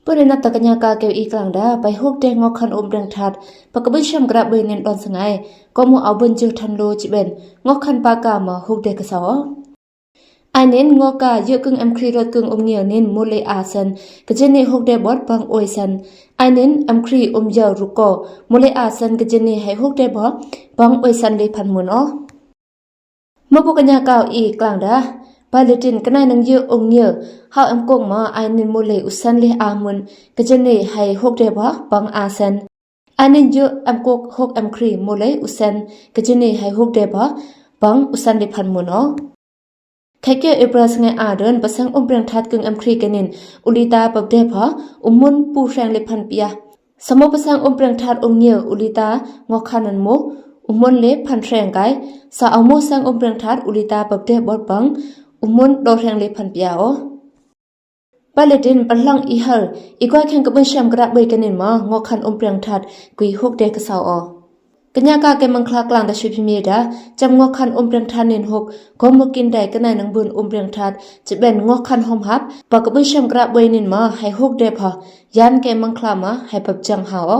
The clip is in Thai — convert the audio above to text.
เพื่อนนัดตะกัญญากาเกวอีกลางดาไปฮุกเดงอคันอมเริงทัดปะกบิชมกระเบยเนนดอนสงายก็มัวเอาบุญจือทันโลจิเบนงอคันปากามาฮุกเดกสอไอเน้นงอกาเยอะกึ่งแอมครีรถกึ่งอมเนียวเน้นโมเลอาซันกเจเนฮุกเดบอดบังโอยซันไอเน้นแอมครีอมเยารุโกโมเลอาซันกเจเนให้ฮุกเดบอดบังโอยซันเลยพันมุนอเมื่อพวกกัญญากาอีกลางดาปาเลตินก็นายนังเยอะองเนียhow em kong ma ainin mole usan le amun kajene hai hok de ba bang asan anin jo em kok hok em kri mole usan kajene hai hok de ba bang usan le phan mun o khake ibras ngai adon pasang umprang that kung em kri kanin ulita pab de ba umun pu sang le phan pia samo pasang umprang that ongnia ulita ngokhanan mo umun le phan reng kai sa amo sang umprang that ulita pab de bot bang umun do reng le phan pia oปาเลตินปัลลังอีฮาร์อีกว่าแข่งกับเมืองแชมกระเบยกันนินมางอคันอมเปรียงทัดกุยฮุกเดกสาวอกัญญากาแกมังคลากลางตะชุพิมีดาจำงอคันอมเปรียงทัดนินฮุกก็มกินได้กันนายนังบุญอมเปรียงทัดจะเป็นงอคันหอมฮับปากกับเมืองแชมกระเบยนินมาให้ฮุกเดพะยันแกมังคลามาให้ปับจังหาอ